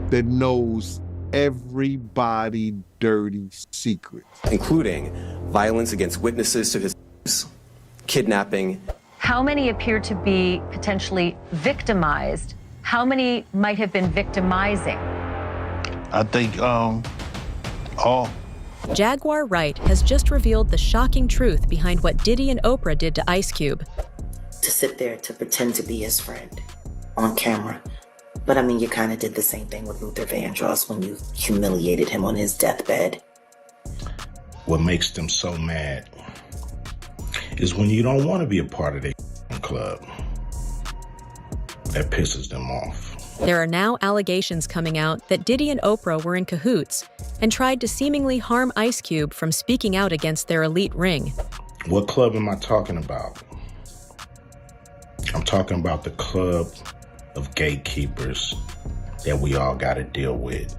that knows everybody dirty secret. Including violence against witnesses to his kidnapping. How many appear to be potentially victimized? How many might have been victimizing? I think all. Jaguar Wright has just revealed the shocking truth behind what Diddy and Oprah did to Ice Cube. To sit there to pretend to be his friend on camera. But I mean, you kind of did the same thing with Luther Vandross when you humiliated him on his deathbed. What makes them so mad is when you don't want to be a part of their club. That pisses them off. There are now allegations coming out that Diddy and Oprah were in cahoots and tried to seemingly harm Ice Cube from speaking out against their elite ring. What club am I talking about? I'm talking about the club of gatekeepers that we all got to deal with.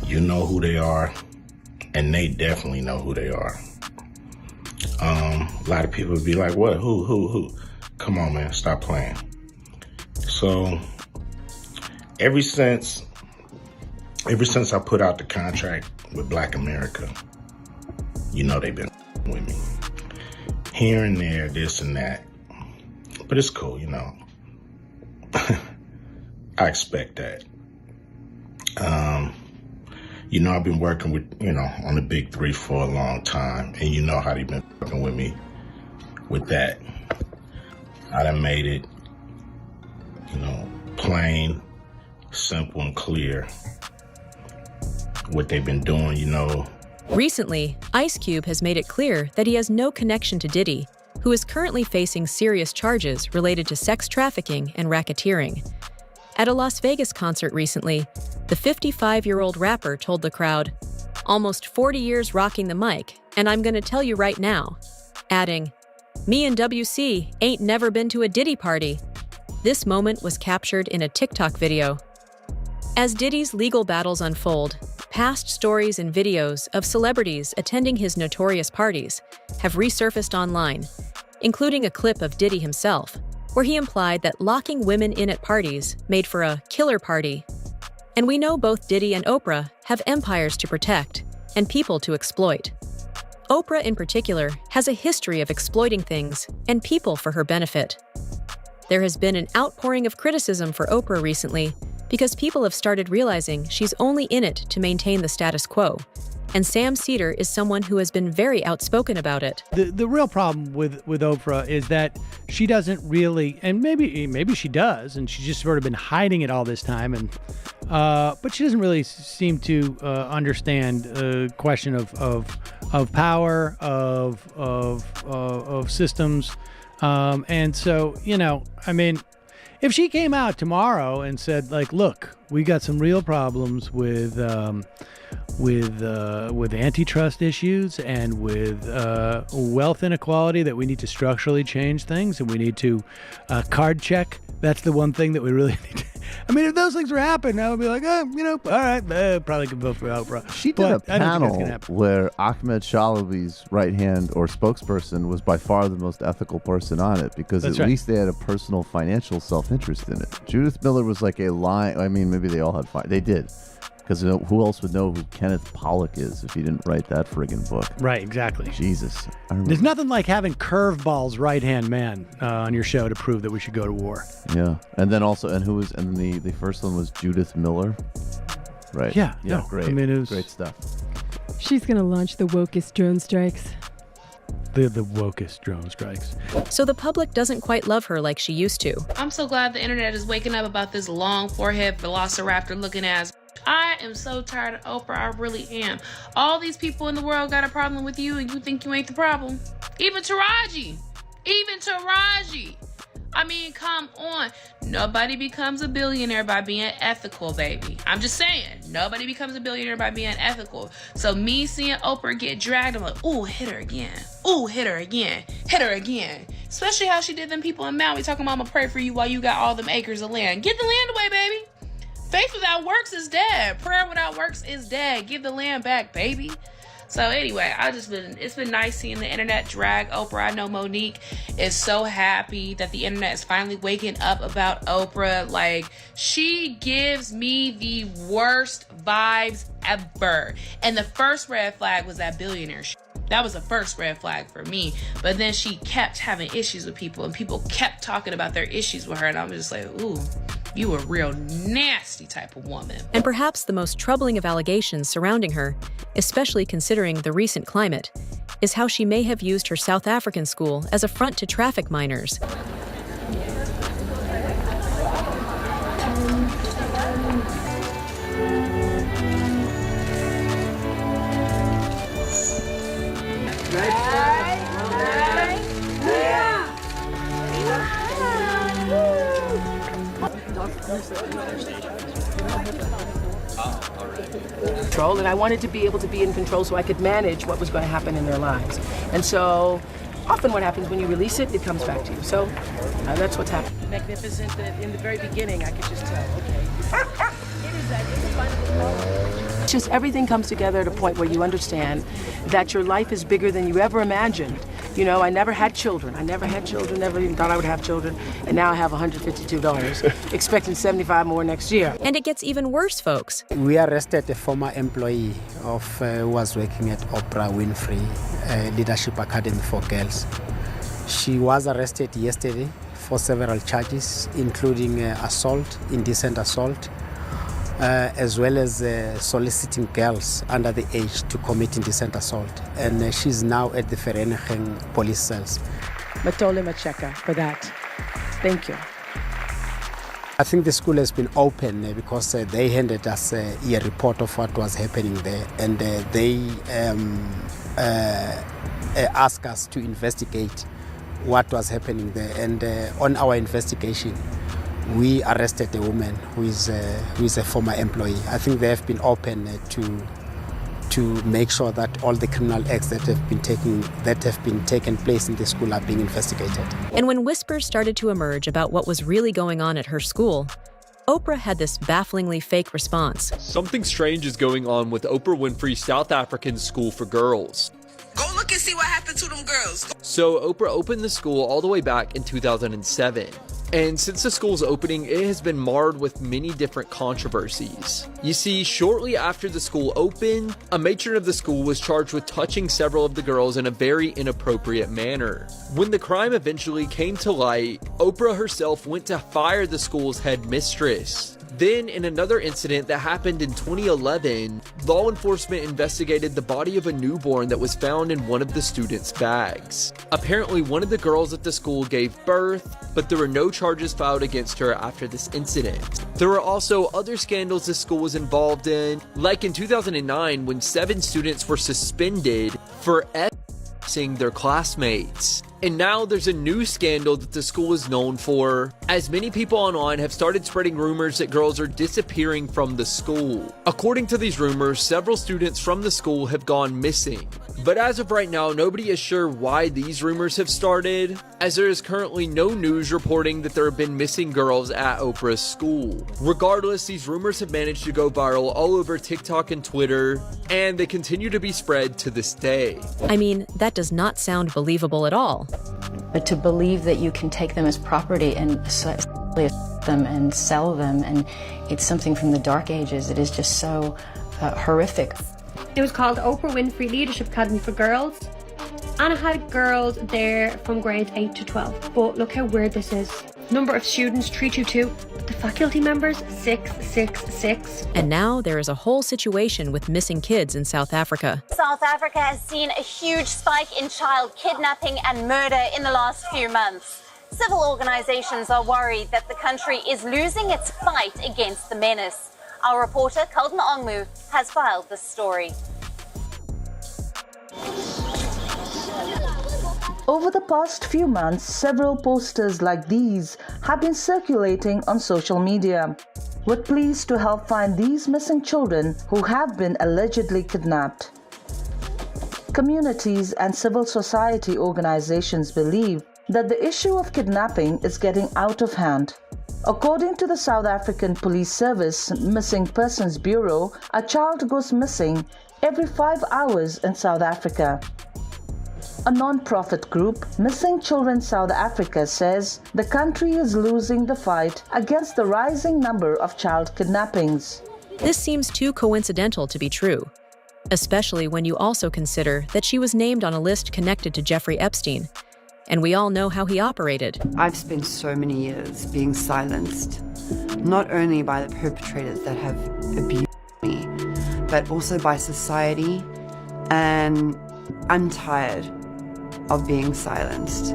You know who they are, and they definitely know who they are. A lot of people would be like, what, who? Come on, man, stop playing. So, ever since I put out the contract with Black America, you know they've been with me. Here and there, this and that. But it's cool, you know. I expect that. You know, I've been working with, on the big three for a long time. And you know how they've been working with me with that. I done made it, plain, simple, and clear what they've been doing, Recently, Ice Cube has made it clear that he has no connection to Diddy, who is currently facing serious charges related to sex trafficking and racketeering. At a Las Vegas concert recently, the 55-year-old rapper told the crowd, "Almost 40 years rocking the mic, and I'm gonna tell you right now," adding, "Me and WC ain't never been to a Diddy party." This moment was captured in a TikTok video. As Diddy's legal battles unfold, past stories and videos of celebrities attending his notorious parties have resurfaced online, including a clip of Diddy himself, where he implied that locking women in at parties made for a killer party. And we know both Diddy and Oprah have empires to protect and people to exploit. Oprah, in particular, has a history of exploiting things and people for her benefit. There has been an outpouring of criticism for Oprah recently because people have started realizing she's only in it to maintain the status quo. And Sam Cedar is someone who has been very outspoken about it. The real problem with Oprah is that she doesn't really, and maybe she does, and she's just sort of been hiding it all this time, and but she doesn't really seem to understand a question of power, of systems, and so if she came out tomorrow and said, like, look, we got some real problems with antitrust issues and with wealth inequality, that we need to structurally change things, and we need to card check. That's the one thing that we really need to. If those things were happening, I would be like, all right, probably could vote for Oprah. She did a panel where Ahmed Shalabi's right hand or spokesperson was by far the most ethical person on it, because at least they had a personal financial self-interest in it. Judith Miller was like a lie. Maybe they all had they did. Because who else would know who Kenneth Pollock is if he didn't write that friggin' book? Right, exactly. Jesus. There's nothing like having Curveball's right-hand man on your show to prove that we should go to war. Yeah. And then also, the first one was Judith Miller. Right. Yeah. Great. It was great stuff. She's going to launch the wokest drone strikes. The wokest drone strikes. So the public doesn't quite love her like she used to. I'm so glad the internet is waking up about this long forehead velociraptor looking ass. I am so tired of Oprah, I really am. All these people in the world got a problem with you and you think you ain't the problem. Even Taraji. Come on. Nobody becomes a billionaire by being ethical, baby. I'm just saying. Nobody becomes a billionaire by being ethical. So me seeing Oprah get dragged, I'm like, ooh, hit her again. Ooh, hit her again. Hit her again. Especially how she did them people in Maui talking about, I'm gonna pray for you while you got all them acres of land. Get the land away, baby. Faith without works is dead. Prayer without works is dead. Give the land back, baby. So anyway, it's been nice seeing the internet drag Oprah. I know Monique is so happy that the internet is finally waking up about Oprah. Like, she gives me the worst vibes ever. And the first red flag was that billionaire shit. That was the first red flag for me. But then she kept having issues with people, and people kept talking about their issues with her, and I was just like, ooh, you a real nasty type of woman. And perhaps the most troubling of allegations surrounding her, especially considering the recent climate, is how she may have used her South African school as a front to traffic minors. Control, and I wanted to be able to be in control so I could manage what was going to happen in their lives. And so often what happens when you release it, it comes back to you. So that's what's happened. Magnificent that in the very beginning I could just tell, okay. It's just everything comes together at a point where you understand that your life is bigger than you ever imagined. You know, I never had children. Never even thought I would have children. And now I have $152, expecting 75 more next year. And it gets even worse, folks. We arrested a former employee who was working at Oprah Winfrey Leadership Academy for Girls. She was arrested yesterday for several charges, including assault, indecent assault, as well as soliciting girls under the age to commit indecent assault. And she's now at the Vereniging police cells. Matole Macheka for that. Thank you. I think the school has been open because they handed us a report of what was happening there, and they asked us to investigate what was happening there. And on our investigation, we arrested a woman who is a former employee. I think they have been open to make sure that all the criminal acts that have been taken place in the school are being investigated. And when whispers started to emerge about what was really going on at her school, Oprah had this bafflingly fake response. Something strange is going on with Oprah Winfrey's South African School for Girls. Go look and see what happened to them girls. So Oprah opened the school all the way back in 2007. And since the school's opening, it has been marred with many different controversies. You see, shortly after the school opened, a matron of the school was charged with touching several of the girls in a very inappropriate manner. When the crime eventually came to light, Oprah herself went to fire the school's head mistress. Then, in another incident that happened in 2011, law enforcement investigated the body of a newborn that was found in one of the students' bags. Apparently, one of the girls at the school gave birth, but there were no charges filed against her after this incident. There were also other scandals the school was involved in, like in 2009 when 7 students were suspended for F***ing their classmates. And now there's a new scandal that the school is known for, as many people online have started spreading rumors that girls are disappearing from the school. According to these rumors, several students from the school have gone missing. But as of right now, nobody is sure why these rumors have started, as there is currently no news reporting that there have been missing girls at Oprah's school. Regardless, these rumors have managed to go viral all over TikTok and Twitter, and they continue to be spread to this day. I mean, that does not sound believable at all. But to believe that you can take them as property and them and sell them, and it's something from the dark ages, it is just so horrific. It was called Oprah Winfrey Leadership Academy for Girls, and it had girls there from grades 8 to 12. But look how weird this is. Number of students 322, but the faculty members 666. And now there is a whole situation with missing kids in South Africa. South Africa has seen a huge spike in child kidnapping and murder in the last few months. Civil organizations are worried that the country is losing its fight against the menace. Our reporter, Kalden Ongmu, has filed this story. Over the past few months, several posters like these have been circulating on social media, with pleas to help find these missing children who have been allegedly kidnapped. Communities and civil society organizations believe that the issue of kidnapping is getting out of hand. According to the South African Police Service Missing Persons Bureau, a child goes missing every 5 hours in South Africa. A non-profit group, Missing Children South Africa, says the country is losing the fight against the rising number of child kidnappings. This seems too coincidental to be true, especially when you also consider that she was named on a list connected to Jeffrey Epstein, and we all know how he operated. I've spent so many years being silenced, not only by the perpetrators that have abused me, but also by society, and I'm tired of being silenced.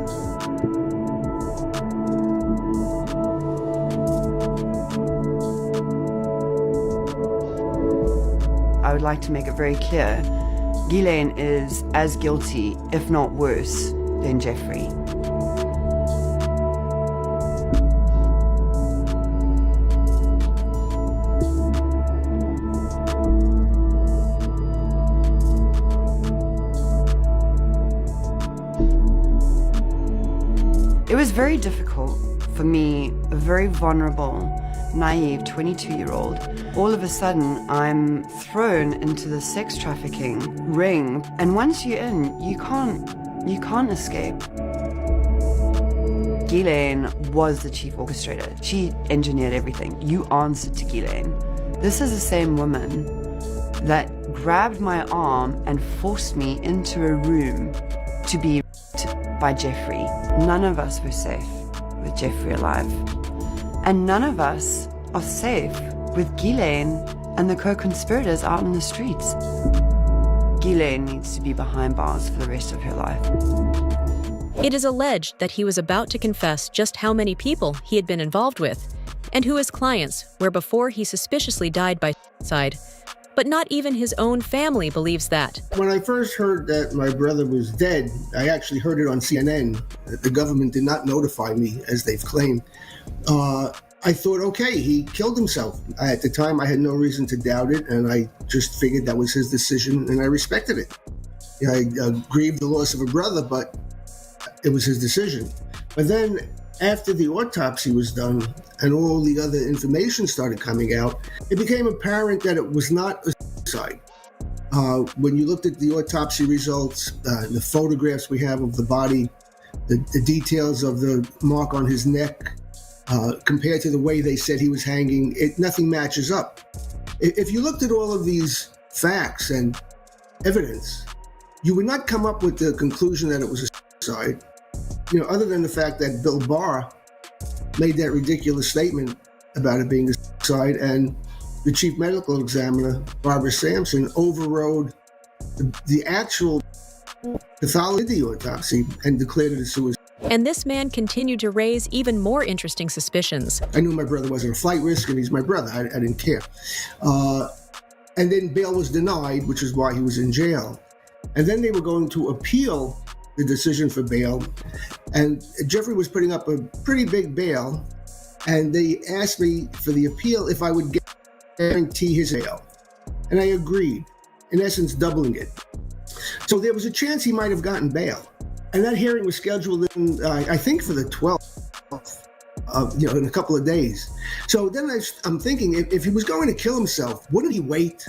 I would like to make it very clear, Ghislaine is as guilty, if not worse, than Jeffrey. It was very difficult for me, a very vulnerable, naive 22-year-old. All of a sudden, I'm thrown into the sex trafficking ring, and once you're in, you can't escape. Ghislaine was the chief orchestrator. She engineered everything. You answered to Ghislaine. This is the same woman that grabbed my arm and forced me into a room to be raped by Jeffrey. None of us were safe with Jeffrey alive. And none of us are safe with Ghislaine and the co-conspirators out in the streets. Ghislaine needs to be behind bars for the rest of her life. It is alleged that he was about to confess just how many people he had been involved with, and who his clients were before he suspiciously died by suicide. But not even his own family believes that. When I first heard that my brother was dead, I actually heard it on CNN. The government did not notify me, as they've claimed. I thought, okay, he killed himself. At the time, I had no reason to doubt it, and I just figured that was his decision, and I respected it. I grieved the loss of a brother, but it was his decision. But then, after the autopsy was done and all the other information started coming out, it became apparent that it was not a suicide. When you looked at the autopsy results, the photographs we have of the body, the details of the mark on his neck, compared to the way they said he was hanging, nothing matches up. If you looked at all of these facts and evidence, you would not come up with the conclusion that it was a suicide, other than the fact that Bill Barr made that ridiculous statement about it being a suicide, and the chief medical examiner, Barbara Sampson, overrode the actual pathology of the autopsy and declared it a suicide. And this man continued to raise even more interesting suspicions. I knew my brother wasn't a flight risk, and he's my brother. I didn't care. And then bail was denied, which is why he was in jail. And then they were going to appeal the decision for bail. And Jeffrey was putting up a pretty big bail, and they asked me for the appeal if I would guarantee his bail. And I agreed, in essence, doubling it. So there was a chance he might have gotten bail. And that hearing was scheduled in, I think, for the 12th, in a couple of days. So then I'm thinking, if he was going to kill himself, wouldn't he wait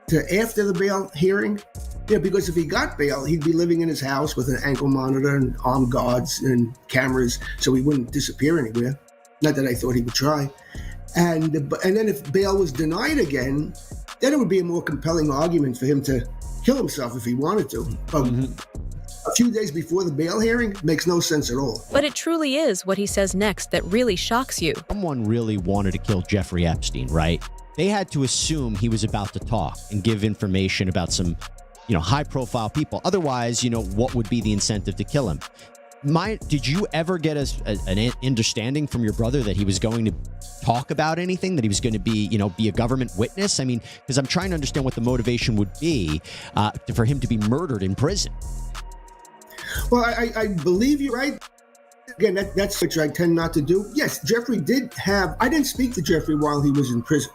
to after the bail hearing? Because if he got bail, he'd be living in his house with an ankle monitor and armed guards and cameras, so he wouldn't disappear anywhere. Not that I thought he would try. And then if bail was denied again, then it would be a more compelling argument for him to kill himself if he wanted to. A few days before the bail hearing makes no sense at all. But it truly is what he says next that really shocks you. Someone really wanted to kill Jeffrey Epstein, right? They had to assume he was about to talk and give information about some, high-profile people. Otherwise, what would be the incentive to kill him? Did you ever get an understanding from your brother that he was going to talk about anything, that he was going to be a government witness? I mean, because I'm trying to understand what the motivation would be for him to be murdered in prison. Well, I believe you're right. Again, that's which I tend not to do. Yes, Jeffrey did have... I didn't speak to Jeffrey while he was in prison.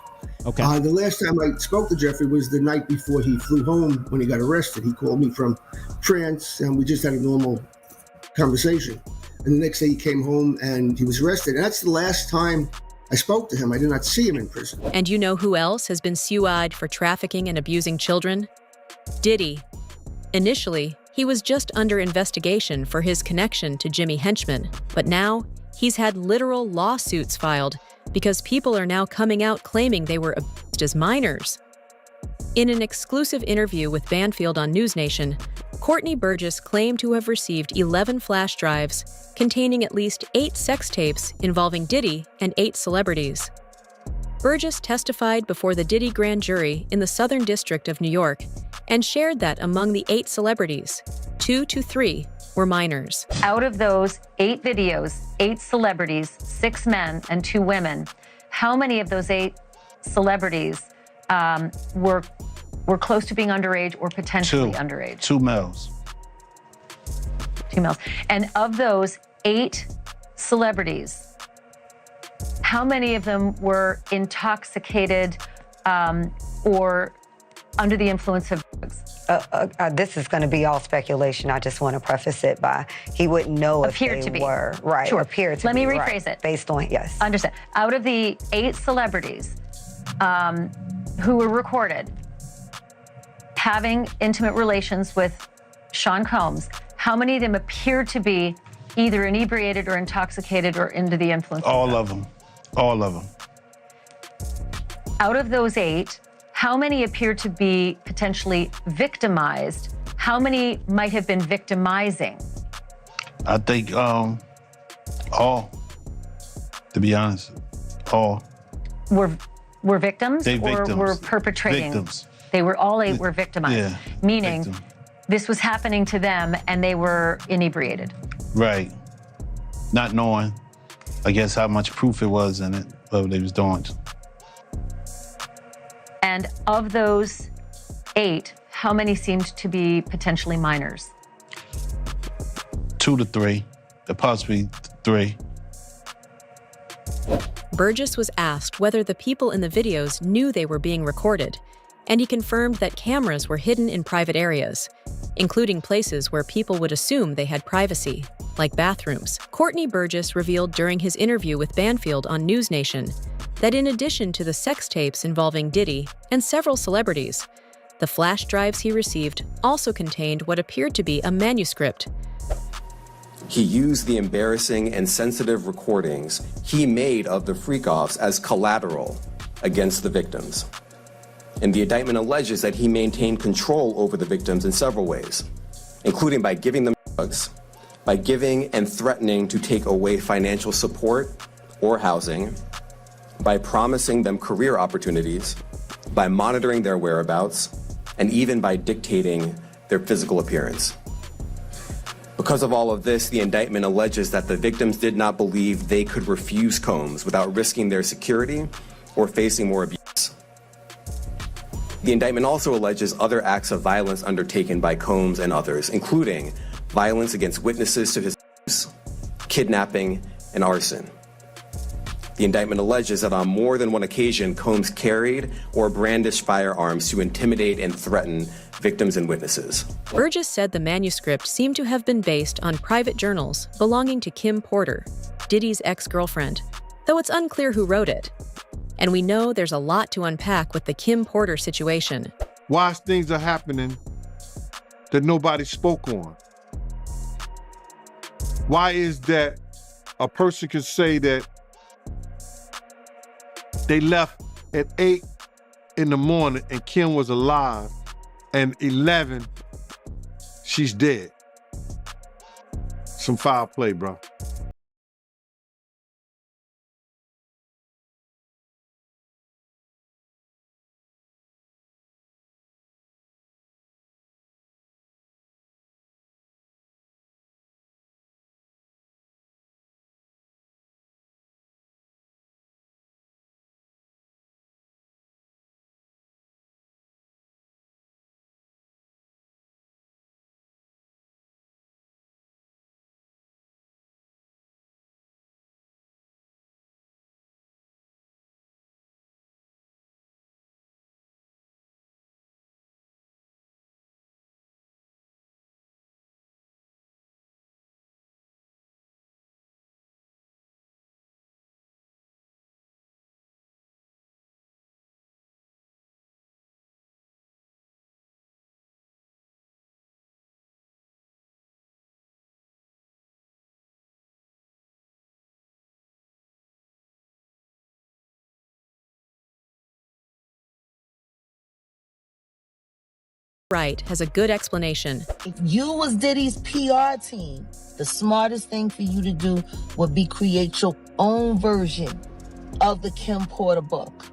Okay. The last time I spoke to Jeffrey was the night before he flew home when he got arrested. He called me from France, and we just had a normal conversation. And the next day he came home and he was arrested. And that's the last time I spoke to him. I did not see him in prison. And you know who else has been sued for trafficking and abusing children? Diddy. Initially, he was just under investigation for his connection to Jimmy Henchman, but now he's had literal lawsuits filed because people are now coming out claiming they were abused as minors. In an exclusive interview with Banfield on News Nation, Courtney Burgess claimed to have received 11 flash drives containing at least 8 sex tapes involving Diddy and 8 celebrities. Burgess testified before the Diddy grand jury in the Southern District of New York and shared that among the 8 celebrities, 2 to 3 were minors. Out of those 8 videos, 8 celebrities, 6 men and 2 women, how many of those 8 celebrities were close to being underage or potentially underage? 2 males. 2 males. And of those 8 celebrities, how many of them were intoxicated or under the influence of drugs? This is going to be all speculation. I just want to preface it by he wouldn't know if they were. Right. Sure. Appeared to Let be. me rephrase it. Based on, yes. Understand. Out of the 8 celebrities who were recorded having intimate relations with Sean Combs, how many of them appeared to be either inebriated or intoxicated or under the influence of drugs? All of them. All of them. Out of those 8, how many appear to be potentially victimized? How many might have been victimizing? I think all, to be honest, all. Were victims They or victims. were perpetrating? Victims. They were all 8 were victimized, Yeah, meaning victim. this was happening to them and they were inebriated. Right. Not knowing, I guess, how much proof it was in it, what they was doing. And of those 8, how many seemed to be potentially minors? 2 to 3, possibly 3. Burgess was asked whether the people in the videos knew they were being recorded, and he confirmed that cameras were hidden in private areas, including places where people would assume they had privacy, like bathrooms. Courtney Burgess revealed during his interview with Banfield on News Nation that in addition to the sex tapes involving Diddy and several celebrities, the flash drives he received also contained what appeared to be a manuscript. He used the embarrassing and sensitive recordings he made of the freak-offs as collateral against the victims. And the indictment alleges that he maintained control over the victims in several ways, including by giving them drugs, by giving and threatening to take away financial support or housing, by promising them career opportunities, by monitoring their whereabouts, and even by dictating their physical appearance. Because of all of this, the indictment alleges that the victims did not believe they could refuse Combs without risking their security or facing more abuse. The indictment also alleges other acts of violence undertaken by Combs and others, including violence against witnesses to his abuse, kidnapping, and arson. The indictment alleges that on more than one occasion, Combs carried or brandished firearms to intimidate and threaten victims and witnesses. Burgess said the manuscript seemed to have been based on private journals belonging to Kim Porter, Diddy's ex-girlfriend, though it's unclear who wrote it. And we know there's a lot to unpack with the Kim Porter situation. Why things are happening that nobody spoke on? Why is that a person can say that they left at 8 in the morning and Kim was alive, and 11, she's dead? Some foul play, bro. Wright has a good explanation. If you was Diddy's PR team, the smartest thing for you to do would be create your own version of the Kim Porter book.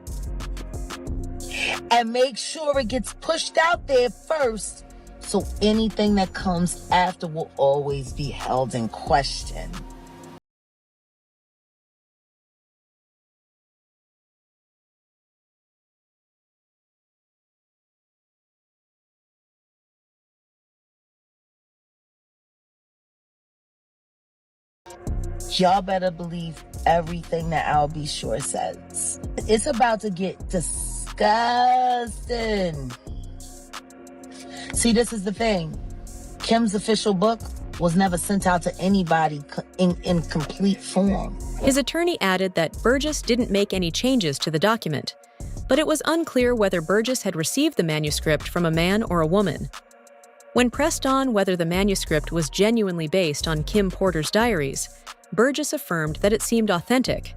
And make sure it gets pushed out there first, so anything that comes after will always be held in question. Y'all better believe everything that Al B. Shore says. It's about to get disgusting. See, this is the thing. Kim's official book was never sent out to anybody in complete form. His attorney added that Burgess didn't make any changes to the document, but it was unclear whether Burgess had received the manuscript from a man or a woman. When pressed on whether the manuscript was genuinely based on Kim Porter's diaries, Burgess affirmed that it seemed authentic.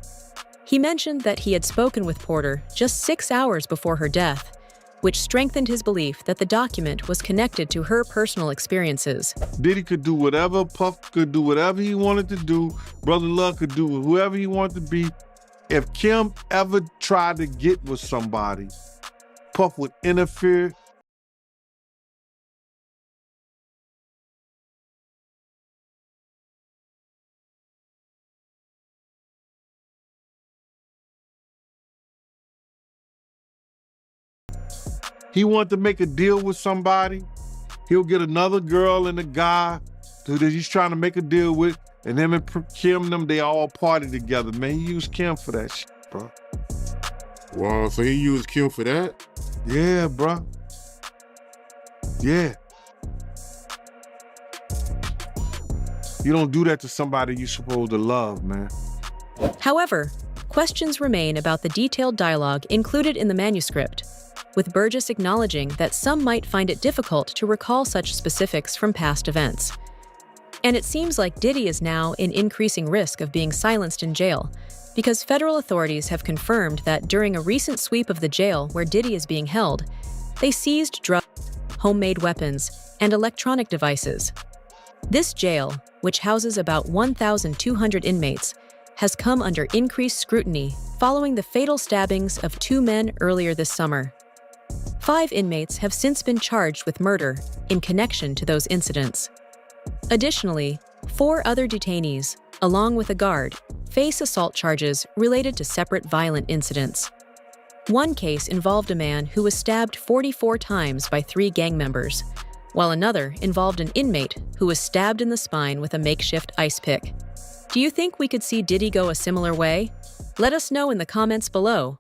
He mentioned that he had spoken with Porter just 6 hours before her death, which strengthened his belief that the document was connected to her personal experiences. Diddy could do whatever, Puff could do whatever he wanted to do, Brother Love could do whoever he wanted to be. If Kim ever tried to get with somebody, Puff would interfere. He wanted to make a deal with somebody, he'll get another girl and a guy that he's trying to make a deal with, and him and Kim, they all party together. Man, he used Kim for that shit, bro. Wow, so he used Kim for that? Yeah, bro. Yeah. You don't do that to somebody you're supposed to love, man. However, questions remain about the detailed dialogue included in the manuscript, with Burgess acknowledging that some might find it difficult to recall such specifics from past events. And it seems like Diddy is now in increasing risk of being silenced in jail, because federal authorities have confirmed that during a recent sweep of the jail where Diddy is being held, they seized drugs, homemade weapons, and electronic devices. This jail, which houses about 1,200 inmates, has come under increased scrutiny following the fatal stabbings of 2 men earlier this summer. 5 inmates have since been charged with murder in connection to those incidents. Additionally, 4 other detainees, along with a guard, face assault charges related to separate violent incidents. One case involved a man who was stabbed 44 times by 3 gang members, while another involved an inmate who was stabbed in the spine with a makeshift ice pick. Do you think we could see Diddy go a similar way? Let us know in the comments below.